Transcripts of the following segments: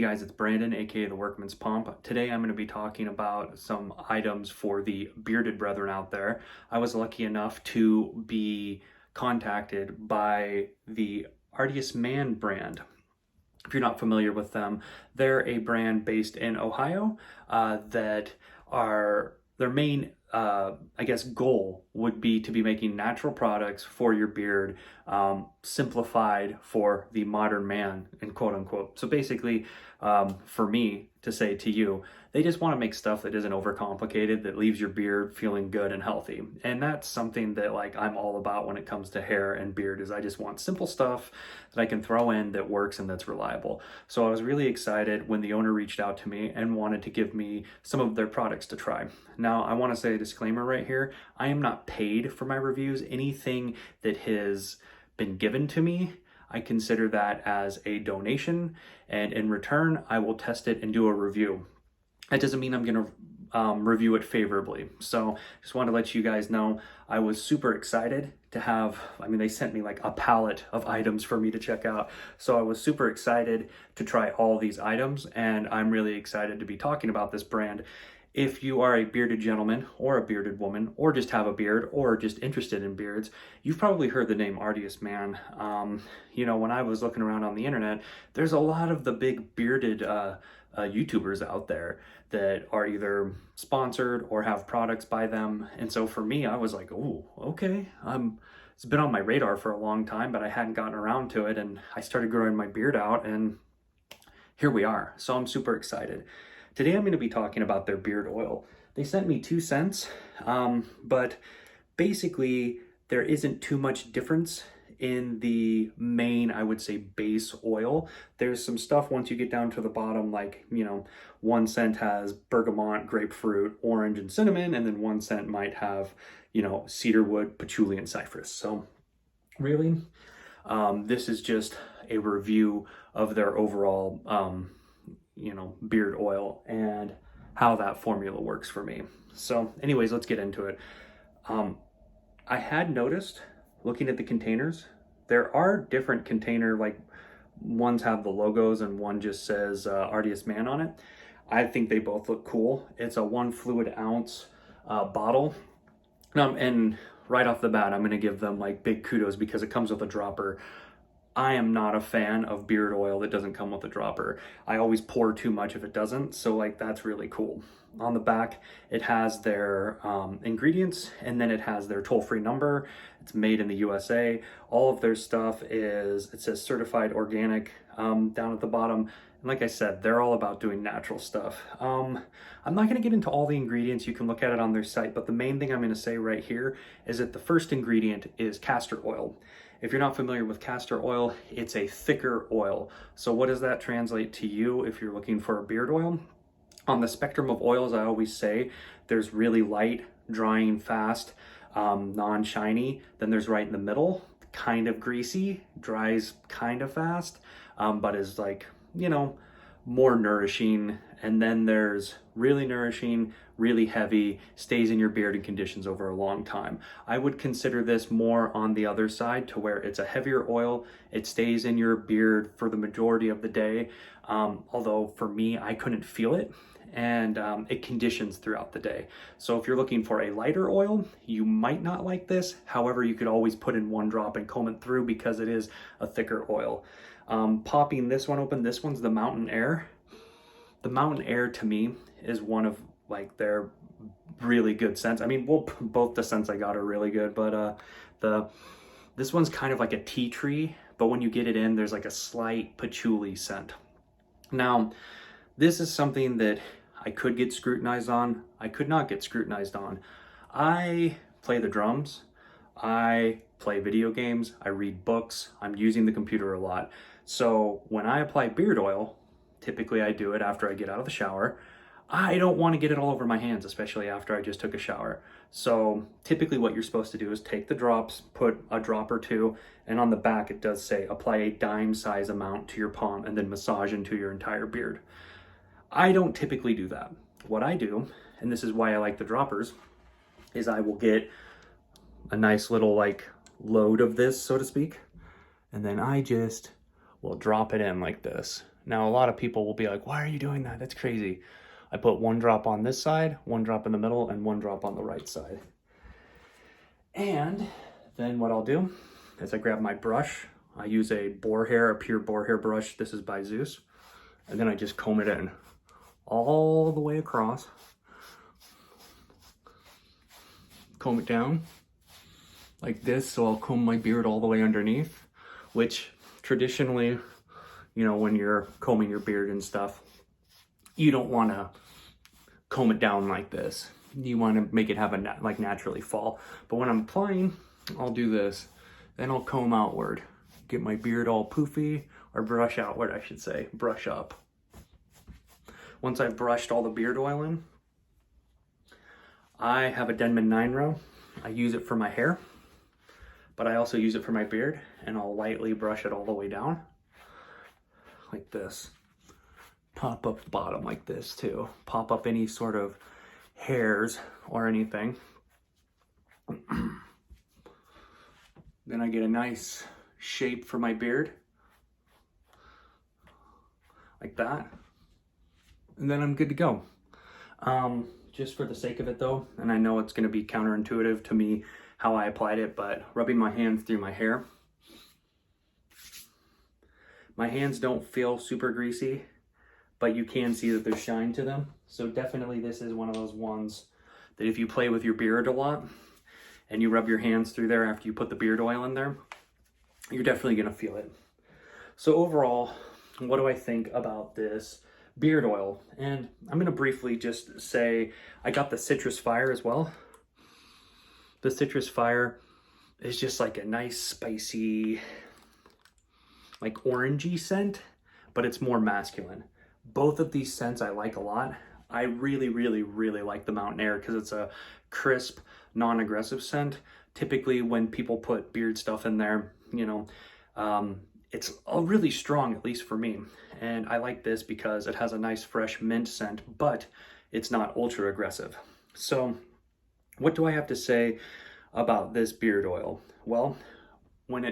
Hey guys, it's Brandon, aka the Workman's Pomp. Today I'm going to be talking about some items for the bearded brethren out there. I was lucky enough to be contacted by the Artius Man brand. If you're not familiar with them, they're a brand based in Ohio that are their main I guess goal would be to be making natural products for your beard, simplified for the modern man, and quote unquote. So basically, for me to say to you, they just want to make stuff that isn't overcomplicated, that leaves your beard feeling good and healthy. And that's something that like I'm all about when it comes to hair and beard, is I just want simple stuff that I can throw in that works and that's reliable. So I was really excited when the owner reached out to me and wanted to give me some of their products to try. Now, I want to say a disclaimer right here. I am not paid for my reviews. Anything that has been given to me, I consider that as a donation, and in return, I will test it and do a review. That doesn't mean I'm going to review it favorably. So just want to let you guys know I was super excited to have, they sent me like a pallet of items for me to check out. So I was super excited to try all these items, and I'm really excited to be talking about this brand. If you are a bearded gentleman or a bearded woman, or just have a beard, or just interested in beards, you've probably heard the name Artius Man. When I was looking around on the internet, there's a lot of the big bearded YouTubers out there that are either sponsored or have products by them. And so for me, I was like, oh, okay. It's been on my radar for a long time, but I hadn't gotten around to it. And I started growing my beard out, and here we are. So I'm super excited. Today I'm going to be talking about their beard oil. They sent me 2 cents, but basically there isn't too much difference in the main, I would say, base oil. There's some stuff once you get down to the bottom, like, 1 cent has bergamot, grapefruit, orange, and cinnamon, and then 1 cent might have, cedarwood, patchouli, and cypress. So really, this is just a review of their overall beard oil and how that formula works for me. So anyways, let's get into it. I had noticed, looking at the containers, there are different container, like ones have the logos and one just says Artius Man on it. I think they both look cool. It's a 1 fluid ounce bottle. And right off the bat, I'm going to give them like big kudos because it comes with a dropper. I am not a fan of beard oil that doesn't come with a dropper. I always pour too much if it doesn't, so like that's really cool. On the back, it has their ingredients, and then it has their toll-free number. It's made in the USA. All of their stuff it says certified organic down at the bottom. And like I said, they're all about doing natural stuff. I'm not going to get into all the ingredients. You can look at it on their site, but the main thing I'm going to say right here is that the first ingredient is castor oil. If you're not familiar with castor oil, it's a thicker oil. So what does that translate to you if you're looking for a beard oil? On the spectrum of oils, I always say there's really light, drying fast, non-shiny. Then there's right in the middle, kind of greasy, dries kind of fast, but is like, more nourishing. And then there's really nourishing, really heavy, stays in your beard and conditions over a long time. I would consider this more on the other side, to where it's a heavier oil. It stays in your beard for the majority of the day. Although for me, I couldn't feel it, and it conditions throughout the day. So if you're looking for a lighter oil, you might not like this. However, you could always put in 1 drop and comb it through because it is a thicker oil. Popping this one open, this one's the Mountain Air. The Mountain Air to me is one of like their really good scents. Both the scents I got are really good, but this one's kind of like a tea tree, but when you get it in, there's like a slight patchouli scent. Now, this is something that I could get scrutinized on. I could not get scrutinized on. I play the drums. I play video games. I read books. I'm using the computer a lot. So when I apply beard oil, typically I do it after I get out of the shower. I don't want to get it all over my hands, especially after I just took a shower. So typically what you're supposed to do is take the drops, put a drop or 2, and on the back it does say apply a dime size amount to your palm and then massage into your entire beard. I don't typically do that. What I do, and this is why I like the droppers, is I will get a nice little like load of this, so to speak, and then I just will drop it in like this. Now, a lot of people will be like, why are you doing that? That's crazy. I put 1 drop on this side, 1 drop in the middle, and 1 drop on the right side. And then what I'll do is I grab my brush. I use a pure boar hair brush. This is by Zeus. And then I just comb it in all the way across. Comb it down like this. So I'll comb my beard all the way underneath, which traditionally, you know, when you're combing your beard and stuff, you don't want to comb it down like this. You want to make it have a naturally fall. But when I'm applying, I'll do this. Then I'll comb outward, get my beard all poofy, or brush outward, I should say, brush up. Once I've brushed all the beard oil in, I have a Denman 9 row. I use it for my hair, but I also use it for my beard, and I'll lightly brush it all the way down like this. Pop up the bottom like this too. Pop up any sort of hairs or anything. Then I get a nice shape for my beard like that, and then I'm good to go. Just for the sake of it though, and I know it's going to be counterintuitive to me how I applied it, but rubbing my hands through my hair, my hands don't feel super greasy, but you can see that there's shine to them. So definitely this is one of those ones that if you play with your beard a lot and you rub your hands through there after you put the beard oil in there, you're definitely going to feel it. So overall, what do I think about this beard oil? And I'm going to briefly just say I got the Citrus Fire as well. The Citrus Fire is just like a nice spicy, like orangey scent, but it's more masculine. Both of these scents I like a lot. I really like the Mountain Air because it's a crisp, non-aggressive scent. Typically when people put beard stuff in there, you know, it's really strong, at least for me. And I like this because it has a nice fresh mint scent, but it's not ultra aggressive. So what do I have to say about this beard oil? Well, when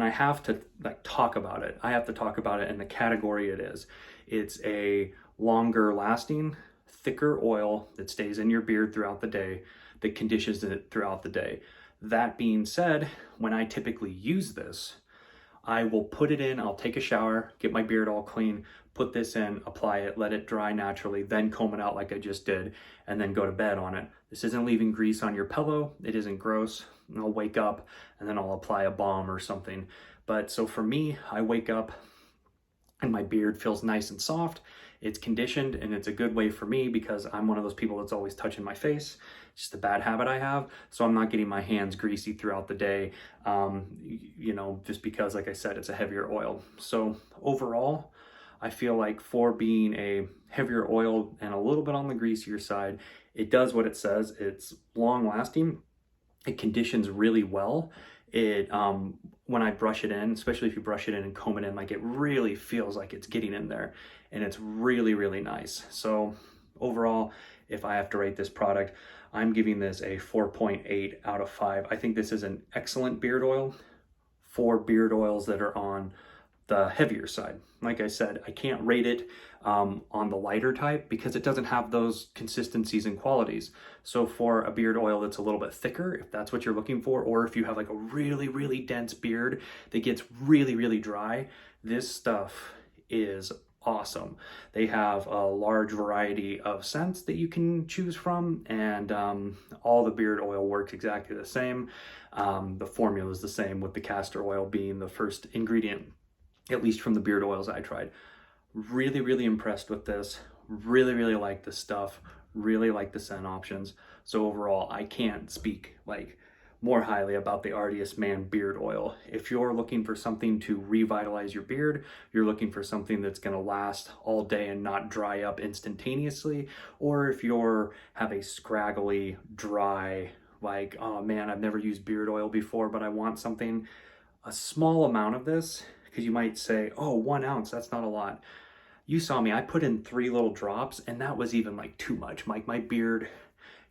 I have to talk about it, I have to talk about it in the category it is. It's a longer lasting, thicker oil that stays in your beard throughout the day, that conditions it throughout the day. That being said, when I typically use this, I will put it in, I'll take a shower, get my beard all clean, put this in, apply it, let it dry naturally, then comb it out like I just did, and then go to bed on it. This isn't leaving grease on your pillow, it isn't gross. I'll wake up and then I'll apply a balm or something. But so for me, I wake up and my beard feels nice and soft. It's conditioned, and it's a good way for me because I'm one of those people that's always touching my face. It's just a bad habit I have. So I'm not getting my hands greasy throughout the day, you know, just because, like I said, it's a heavier oil. So overall, I feel like for being a heavier oil and a little bit on the greasier side, it does what it says. It's long lasting. It conditions really well. It when I brush it in, especially if you brush it in and comb it in, like it really feels like it's getting in there, and it's really nice. So overall, if I have to rate this product, I'm giving this a 4.8 out of 5. I think this is an excellent beard oil for beard oils that are on the heavier side. Like I said, I can't rate it on the lighter type because it doesn't have those consistencies and qualities. So for a beard oil that's a little bit thicker, if that's what you're looking for, or if you have like a really dense beard that gets really dry, this stuff is awesome. They have a large variety of scents that you can choose from, and all the beard oil works exactly the same. The formula is the same, with the castor oil being the first ingredient, at least from the beard oils I tried. Really impressed with this. Really like this stuff. Really like the scent options. So overall, I can't speak like more highly about the Artius Man beard oil. If you're looking for something to revitalize your beard, you're looking for something that's going to last all day and not dry up instantaneously, or if you're have a scraggly, dry, like, oh man, I've never used beard oil before, but I want something, a small amount of this, because you might say, oh, 1 ounce, that's not a lot. You saw me, I put in 3 little drops, and that was even like too much. Like my beard,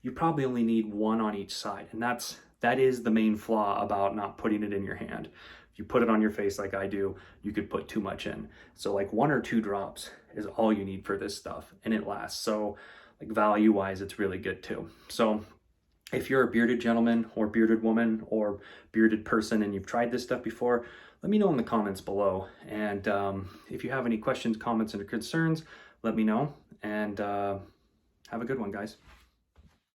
you probably only need 1 on each side, and that is the main flaw about not putting it in your hand. If you put it on your face like I do, you could put too much in. So like 1 or 2 drops is all you need for this stuff, and it lasts. So like value wise, it's really good too. So if you're a bearded gentleman or bearded woman or bearded person and you've tried this stuff before, let me know in the comments below. And if you have any questions, comments, and concerns, let me know. And have a good one, guys.